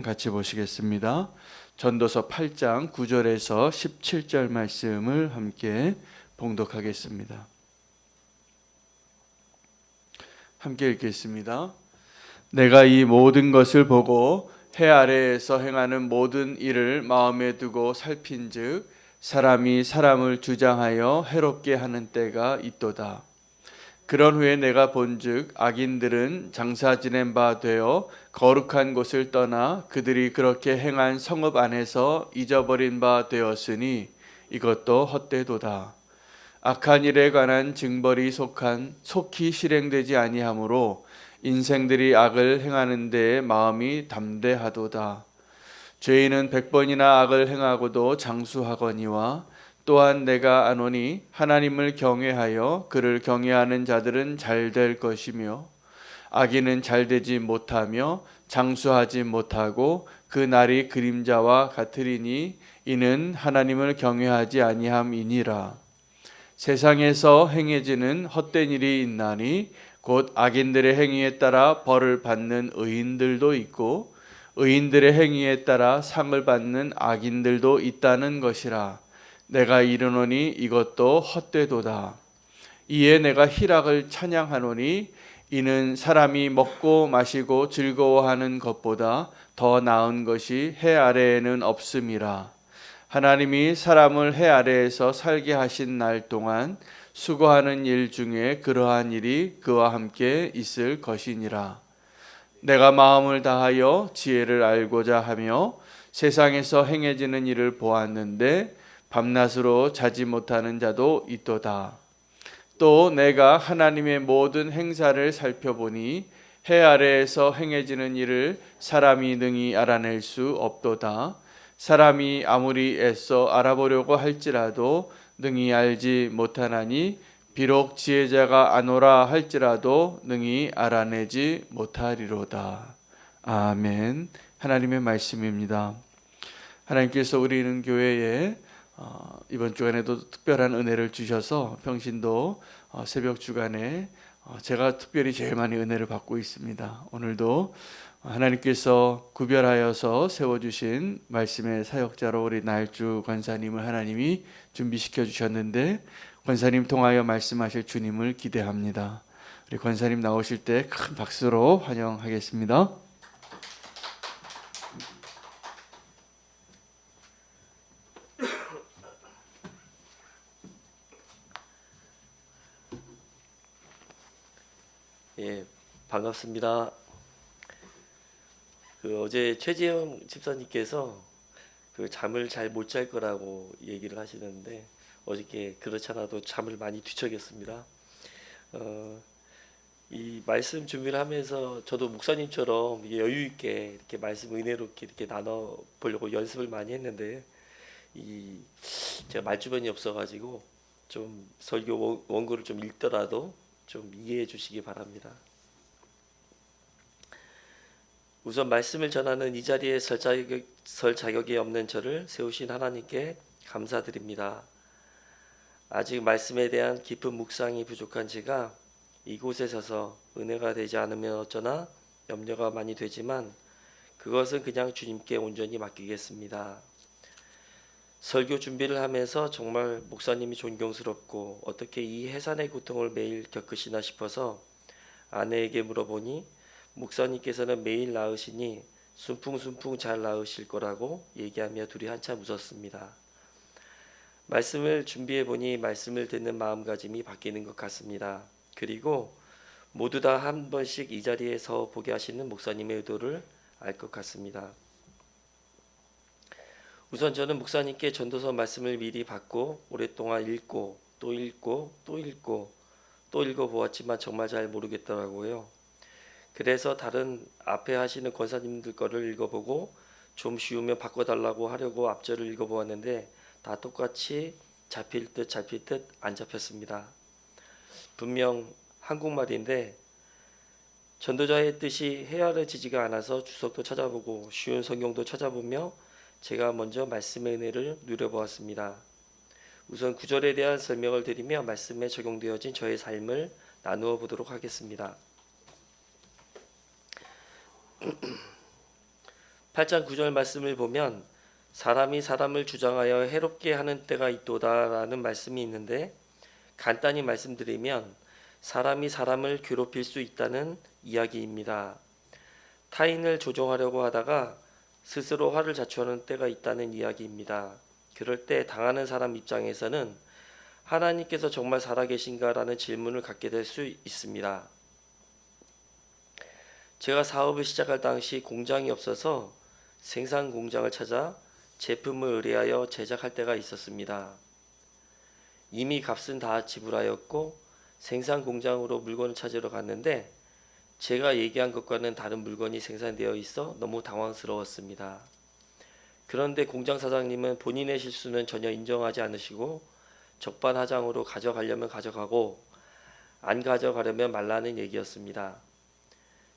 같이 보시겠습니다. 전도서 8장 9절에서 17절 말씀을 함께 봉독하겠습니다. 함께 읽겠습니다. 내가 이 모든 것을 보고 해 아래에서 행하는 모든 일을 마음에 두고 살핀즉 사람이 사람을 주장하여 해롭게 하는 때가 있도다. 그런 후에 내가 본즉 악인들은 장사 지낸 바 되어 거룩한 곳을 떠나 그들이 그렇게 행한 성읍 안에서 잊어버린 바 되었으니 이것도 헛되도다. 악한 일에 관한 징벌이 속히 실행되지 아니하므로 인생들이 악을 행하는 데에 마음이 담대하도다. 죄인은 100번이나 악을 행하고도 장수하거니와 또한 내가 아노니 하나님을 경외하여 그를 경외하는 자들은 잘 될 것이며 악인은 잘 되지 못하며 장수하지 못하고 그 날이 그림자와 같으리니 이는 하나님을 경외하지 아니함이니라. 세상에서 행해지는 헛된 일이 있나니 곧 악인들의 행위에 따라 벌을 받는 의인들도 있고 의인들의 행위에 따라 상을 받는 악인들도 있다는 것이라. 내가 이르노니 이것도 헛되도다. 이에 내가 희락을 찬양하노니 이는 사람이 먹고 마시고 즐거워하는 것보다 더 나은 것이 해 아래에는 없음이라. 하나님이 사람을 해 아래에서 살게 하신 날 동안 수고하는 일 중에 그러한 일이 그와 함께 있을 것이니라. 내가 마음을 다하여 지혜를 알고자 하며 세상에서 행해지는 일을 보았는데 밤낮으로 자지 못하는 자도 있도다. 또 내가 하나님의 모든 행사를 살펴보니 해 아래에서 행해지는 일을 사람이 능히 알아낼 수 없도다. 사람이 아무리 애써 알아보려고 할지라도 능히 알지 못하나니 비록 지혜자가 아노라 할지라도 능히 알아내지 못하리로다. 아멘. 하나님의 말씀입니다. 하나님께서 우리는 교회에 이번 주간에도 특별한 은혜를 주셔서 평신도 새벽 주간에 제가 특별히 제일 많이 은혜를 받고 있습니다. 오늘도 하나님께서 구별하여서 세워주신 말씀의 사역자로 우리 나일주 권사님을 하나님이 준비시켜 주셨는데 권사님 통하여 말씀하실 주님을 기대합니다. 우리 권사님 나오실 때 큰 박수로 환영하겠습니다. 예, 반갑습니다. 어제 최재형 집사님께서 잠을 잘 못 잘 거라고 얘기를 하시는데 어저께 그렇지 않아도 잠을 많이 뒤척였습니다. 이 말씀 준비를 하면서 저도 목사님처럼 여유 있게 이렇게 말씀 은혜롭게 이렇게 나눠 보려고 연습을 많이 했는데 제가 말주변이 없어가지고 좀 설교 원고를 좀 읽더라도 좀 이해해 주시기 바랍니다. 우선 말씀을 전하는 이 자리에 설 자격이 없는 저를 세우신 하나님께 감사드립니다. 아직 말씀에 대한 깊은 묵상이 부족한 제가 이곳에 서서 은혜가 되지 않으면 어쩌나 염려가 많이 되지만 그것은 그냥 주님께 온전히 맡기겠습니다. 설교 준비를 하면서 정말 목사님이 존경스럽고 어떻게 이 해산의 고통을 매일 겪으시나 싶어서 아내에게 물어보니 목사님께서는 매일 낳으시니 순풍순풍 잘 낳으실 거라고 얘기하며 둘이 한참 웃었습니다. 말씀을 준비해 보니 말씀을 듣는 마음가짐이 바뀌는 것 같습니다. 그리고 모두 다 한 번씩 이 자리에서 보게 하시는 목사님의 의도를 알 것 같습니다. 우선 저는 목사님께 전도서 말씀을 미리 받고 오랫동안 읽고 또 읽고 또 읽고 또 읽어보았지만 정말 잘 모르겠더라고요. 그래서 다른 앞에 하시는 권사님들 거를 읽어보고 좀 쉬우면 바꿔달라고 하려고 앞절을 읽어보았는데 다 똑같이 잡힐 듯 안 잡혔습니다. 분명 한국말인데 전도자의 뜻이 헤아려지지가 않아서 주석도 찾아보고 쉬운 성경도 찾아보며 제가 먼저 말씀의 은혜를 누려보았습니다. 우선 구절에 대한 설명을 드리며 말씀에 적용되어진 저의 삶을 나누어 보도록 하겠습니다. 8장 9절 말씀을 보면 사람이 사람을 주장하여 해롭게 하는 때가 있도다라는 말씀이 있는데, 간단히 말씀드리면 사람이 사람을 괴롭힐 수 있다는 이야기입니다. 타인을 조종하려고 하다가 스스로 화를 자초하는 때가 있다는 이야기입니다. 그럴 때 당하는 사람 입장에서는 하나님께서 정말 살아계신가라는 질문을 갖게 될 수 있습니다. 제가 사업을 시작할 당시 공장이 없어서 생산 공장을 찾아 제품을 의뢰하여 제작할 때가 있었습니다. 이미 값은 다 지불하였고 생산 공장으로 물건을 찾으러 갔는데 제가 얘기한 것과는 다른 물건이 생산되어 있어 너무 당황스러웠습니다. 그런데 공장 사장님은 본인의 실수는 전혀 인정하지 않으시고 적반하장으로 가져가려면 가져가고 안 가져가려면 말라는 얘기였습니다.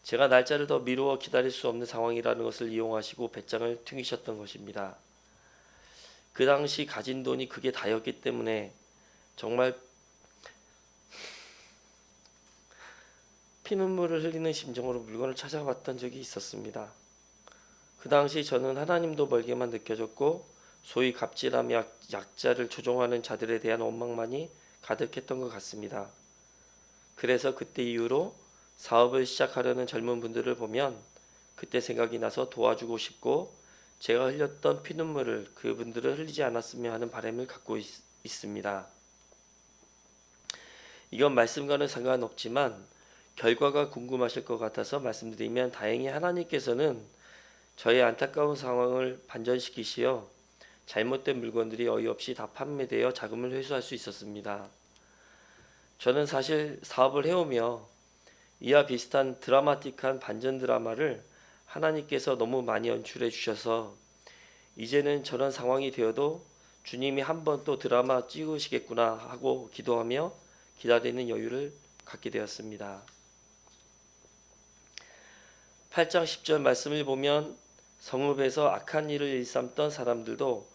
제가 날짜를 더 미루어 기다릴 수 없는 상황이라는 것을 이용하시고 배짱을 튕기셨던 것입니다. 그 당시 가진 돈이 그게 다였기 때문에 정말 피눈물을 흘리는 심정으로 물건을 찾아왔던 적이 있었습니다. 그 당시 저는 하나님도 멀게만 느껴졌고 소위 갑질하며 약자를 조종하는 자들에 대한 원망만이 가득했던 것 같습니다. 그래서 그때 이후로 사업을 시작하려는 젊은 분들을 보면 그때 생각이 나서 도와주고 싶고 제가 흘렸던 피눈물을 그분들은 흘리지 않았으면 하는 바람을 갖고 있습니다. 이건 말씀과는 상관없지만 결과가 궁금하실 것 같아서 말씀드리면, 다행히 하나님께서는 저의 안타까운 상황을 반전시키시어 잘못된 물건들이 어이없이 다 판매되어 자금을 회수할 수 있었습니다. 저는 사실 사업을 해오며 이와 비슷한 드라마틱한 반전 드라마를 하나님께서 너무 많이 연출해 주셔서 이제는 저런 상황이 되어도 주님이 한 번 또 드라마 찍으시겠구나 하고 기도하며 기다리는 여유를 갖게 되었습니다. 8장 10절 말씀을 보면 성읍에서 악한 일을 일삼던 사람들도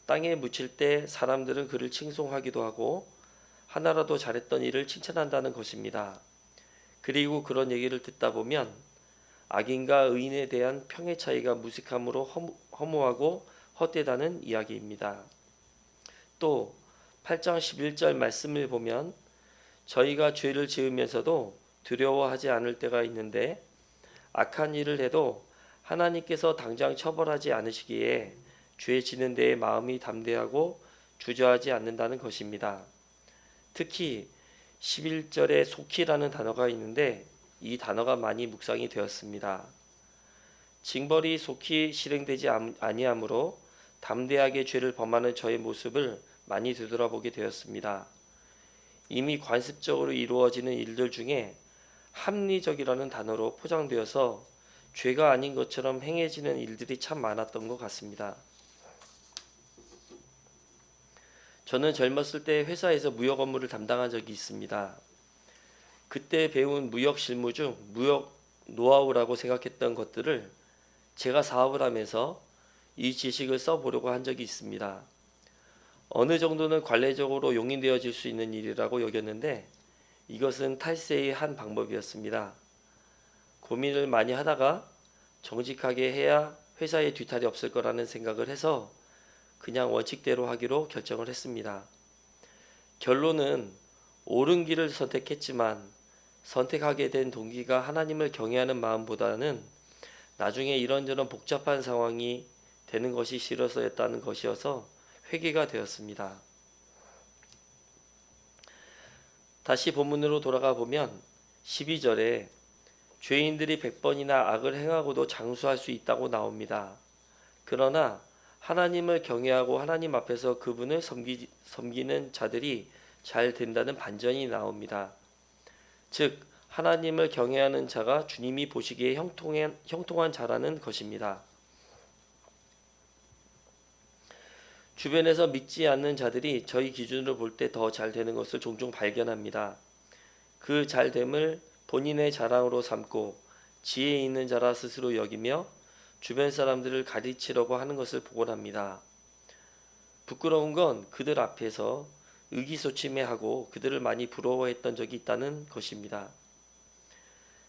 땅에 묻힐 때 사람들은 그를 칭송하기도 하고 하나라도 잘했던 일을 칭찬한다는 것입니다. 그리고 그런 얘기를 듣다 보면 악인과 의인에 대한 평의 차이가 무식함으로 허무하고 헛되다는 이야기입니다. 또 8장 11절 말씀을 보면 저희가 죄를 지으면서도 두려워하지 않을 때가 있는데 악한 일을 해도 하나님께서 당장 처벌하지 않으시기에 죄 지는 데에 마음이 담대하고 주저하지 않는다는 것입니다. 특히 11절에 속히라는 단어가 있는데 이 단어가 많이 묵상이 되었습니다. 징벌이 속히 실행되지 아니하므로 담대하게 죄를 범하는 저의 모습을 많이 되돌아보게 되었습니다. 이미 관습적으로 이루어지는 일들 중에 합리적이라는 단어로 포장되어서 죄가 아닌 것처럼 행해지는 일들이 참 많았던 것 같습니다. 저는 젊었을 때 회사에서 무역 업무를 담당한 적이 있습니다. 그때 배운 무역 실무 중 무역 노하우라고 생각했던 것들을 제가 사업을 하면서 이 지식을 써보려고 한 적이 있습니다. 어느 정도는 관례적으로 용인되어질 수 있는 일이라고 여겼는데 이것은 탈세의 한 방법이었습니다. 고민을 많이 하다가 정직하게 해야 회사에 뒤탈이 없을 거라는 생각을 해서 그냥 원칙대로 하기로 결정을 했습니다. 결론은 옳은 길을 선택했지만 선택하게 된 동기가 하나님을 경외하는 마음보다는 나중에 이런저런 복잡한 상황이 되는 것이 싫어서였다는 것이어서 회개가 되었습니다. 다시 본문으로 돌아가 보면 12절에 죄인들이 100번이나 악을 행하고도 장수할 수 있다고 나옵니다. 그러나 하나님을 경외하고 하나님 앞에서 그분을 섬기는 자들이 잘 된다는 반전이 나옵니다. 즉 하나님을 경외하는 자가 주님이 보시기에 형통한 자라는 것입니다. 주변에서 믿지 않는 자들이 저희 기준으로 볼 때 더 잘 되는 것을 종종 발견합니다. 그 잘됨을 본인의 자랑으로 삼고 지혜 있는 자라 스스로 여기며 주변 사람들을 가르치려고 하는 것을 보곤 합니다. 부끄러운 건 그들 앞에서 의기소침해하고 그들을 많이 부러워했던 적이 있다는 것입니다.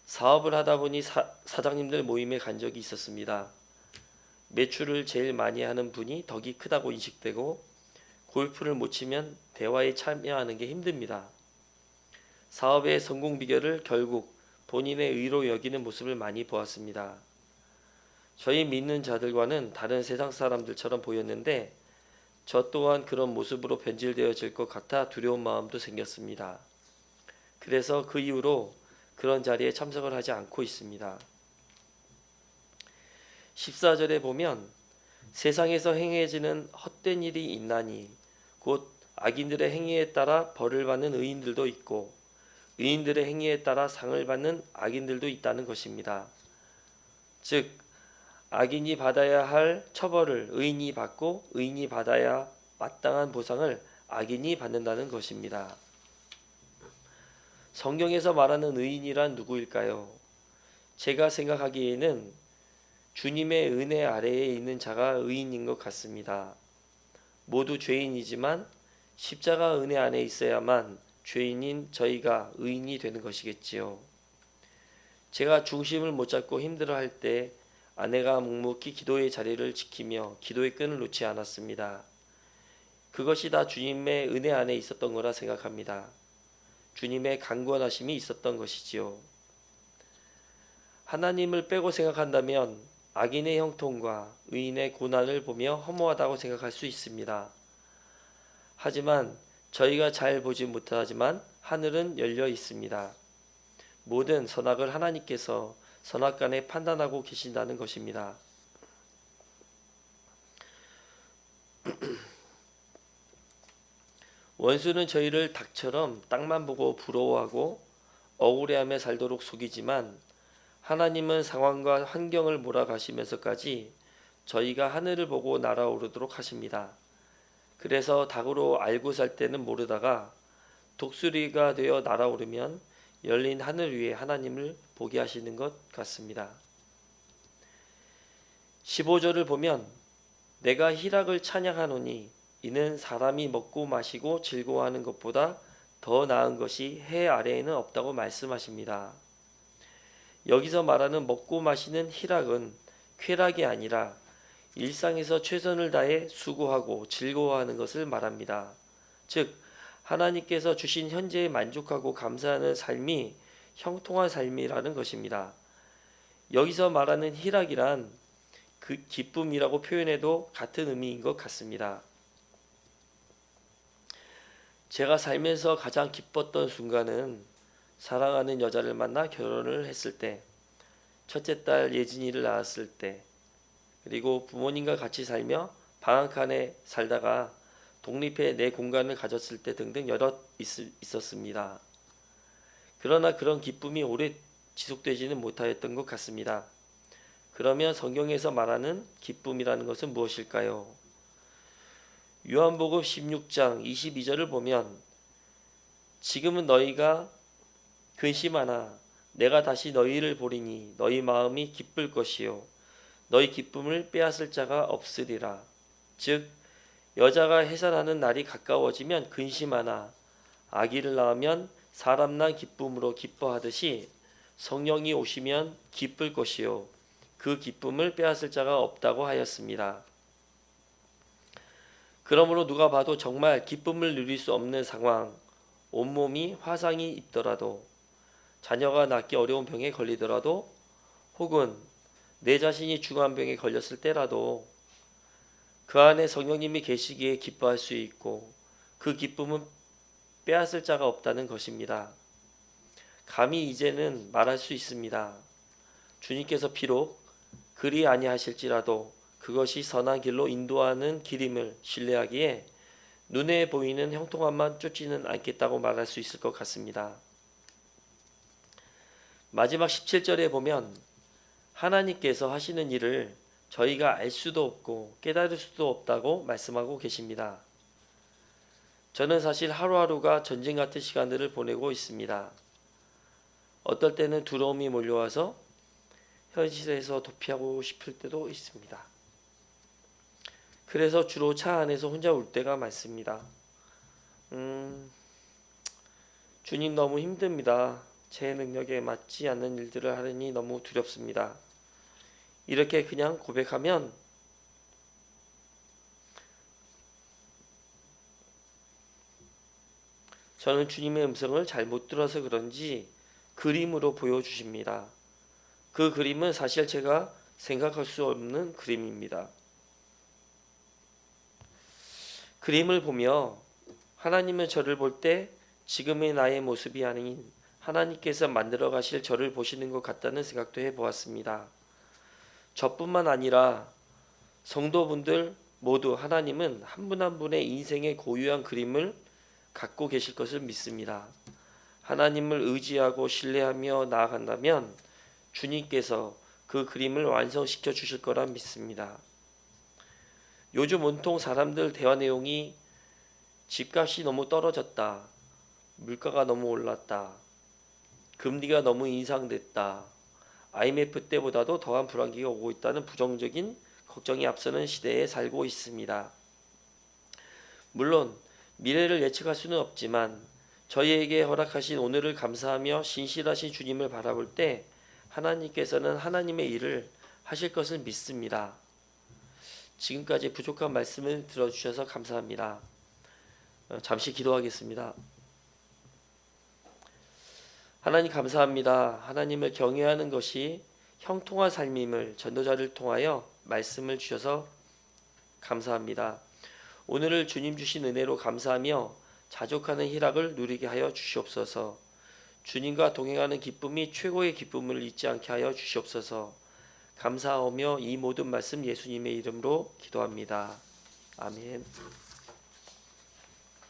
사업을 하다 보니 사장님들 모임에 간 적이 있었습니다. 매출을 제일 많이 하는 분이 덕이 크다고 인식되고 골프를 못 치면 대화에 참여하는 게 힘듭니다. 사업의 성공 비결을 결국 본인의 의로 여기는 모습을 많이 보았습니다. 저희 믿는 자들과는 다른 세상 사람들처럼 보였는데 저 또한 그런 모습으로 변질되어질 것 같아 두려운 마음도 생겼습니다. 그래서 그 이후로 그런 자리에 참석을 하지 않고 있습니다. 14절에 보면 세상에서 행해지는 헛된 일이 있나니 곧 악인들의 행위에 따라 벌을 받는 의인들도 있고 의인들의 행위에 따라 상을 받는 악인들도 있다는 것입니다. 즉 악인이 받아야 할 처벌을 의인이 받고 의인이 받아야 마땅한 보상을 악인이 받는다는 것입니다. 성경에서 말하는 의인이란 누구일까요? 제가 생각하기에는 주님의 은혜 아래에 있는 자가 의인인 것 같습니다. 모두 죄인이지만 십자가 은혜 안에 있어야만 죄인인 저희가 의인이 되는 것이겠지요. 제가 중심을 못 잡고 힘들어할 때 아내가 묵묵히 기도의 자리를 지키며 기도의 끈을 놓지 않았습니다. 그것이 다 주님의 은혜 안에 있었던 거라 생각합니다. 주님의 강권하심이 있었던 것이지요. 하나님을 빼고 생각한다면 악인의 형통과 의인의 고난을 보며 허무하다고 생각할 수 있습니다. 하지만 저희가 잘 보지 못하지만 하늘은 열려 있습니다. 모든 선악을 하나님께서 선악간에 판단하고 계신다는 것입니다. 원수는 저희를 닭처럼 땅만 보고 부러워하고 억울해하며 살도록 속이지만 하나님은 상황과 환경을 몰아가시면서까지 저희가 하늘을 보고 날아오르도록 하십니다. 그래서 닭으로 알고 살 때는 모르다가 독수리가 되어 날아오르면 열린 하늘 위에 하나님을 보게 하시는 것 같습니다. 15절을 보면 내가 희락을 찬양하노니 이는 사람이 먹고 마시고 즐거워하는 것보다 더 나은 것이 해 아래에는 없다고 말씀하십니다. 여기서 말하는 먹고 마시는 희락은 쾌락이 아니라 일상에서 최선을 다해 수고하고 즐거워하는 것을 말합니다. 즉 하나님께서 주신 현재에 만족하고 감사하는 삶이 형통한 삶이라는 것입니다. 여기서 말하는 희락이란 그 기쁨이라고 표현해도 같은 의미인 것 같습니다. 제가 살면서 가장 기뻤던 순간은 사랑하는 여자를 만나 결혼을 했을 때, 첫째 딸 예진이를 낳았을 때, 그리고 부모님과 같이 살며 방 한 칸에 살다가 독립해 내 공간을 가졌을 때 등등 여러 있었습니다. 그러나 그런 기쁨이 오래 지속되지는 못하였던 것 같습니다. 그러면 성경에서 말하는 기쁨이라는 것은 무엇일까요? 요한복음 16장 22절을 보면 지금은 너희가 근심하나 내가 다시 너희를 보리니 너희 마음이 기쁠 것이요 너희 기쁨을 빼앗을 자가 없으리라. 즉 여자가 해산하는 날이 가까워지면 근심하나 아기를 낳으면 사람 난 기쁨으로 기뻐하듯이 성령이 오시면 기쁠 것이요 그 기쁨을 빼앗을 자가 없다고 하였습니다. 그러므로 누가 봐도 정말 기쁨을 누릴 수 없는 상황, 온몸이 화상이 있더라도 자녀가 낫기 어려운 병에 걸리더라도 혹은 내 자신이 중한 병에 걸렸을 때라도 그 안에 성령님이 계시기에 기뻐할 수 있고 그 기쁨은 빼앗을 자가 없다는 것입니다. 감히 이제는 말할 수 있습니다. 주님께서 비록 그리 아니하실지라도 그것이 선한 길로 인도하는 길임을 신뢰하기에 눈에 보이는 형통함만 쫓지는 않겠다고 말할 수 있을 것 같습니다. 마지막 17절에 보면 하나님께서 하시는 일을 저희가 알 수도 없고 깨달을 수도 없다고 말씀하고 계십니다. 저는 사실 하루하루가 전쟁 같은 시간들을 보내고 있습니다. 어떨 때는 두려움이 몰려와서 현실에서 도피하고 싶을 때도 있습니다. 그래서 주로 차 안에서 혼자 울 때가 많습니다. 주님 너무 힘듭니다. 제 능력에 맞지 않는 일들을 하려니 너무 두렵습니다. 이렇게 그냥 고백하면 저는 주님의 음성을 잘못 들어서 그런지 그림으로 보여주십니다. 그 그림은 사실 제가 생각할 수 없는 그림입니다. 그림을 보며 하나님은 저를 볼 때 지금의 나의 모습이 아닌 하나님께서 만들어 가실 저를 보시는 것 같다는 생각도 해보았습니다. 저뿐만 아니라 성도분들 모두 하나님은 한 분 한 분의 인생의 고유한 그림을 갖고 계실 것을 믿습니다. 하나님을 의지하고 신뢰하며 나아간다면 주님께서 그 그림을 완성시켜 주실 거라 믿습니다. 요즘 온통 사람들 대화 내용이 집값이 너무 떨어졌다, 물가가 너무 올랐다, 금리가 너무 인상됐다, IMF 때보다도 더한 불황기가 오고 있다는 부정적인 걱정이 앞서는 시대에 살고 있습니다. 물론 미래를 예측할 수는 없지만 저희에게 허락하신 오늘을 감사하며 신실하신 주님을 바라볼 때 하나님께서는 하나님의 일을 하실 것을 믿습니다. 지금까지 부족한 말씀을 들어주셔서 감사합니다. 잠시 기도하겠습니다. 하나님 감사합니다. 하나님을 경외하는 것이 형통한 삶임을 전도자를 통하여 말씀을 주셔서 감사합니다. 오늘을 주님 주신 은혜로 감사하며 자족하는 희락을 누리게 하여 주시옵소서. 주님과 동행하는 기쁨이 최고의 기쁨을 잊지 않게 하여 주시옵소서. 감사하며 이 모든 말씀 예수님의 이름으로 기도합니다. 아멘.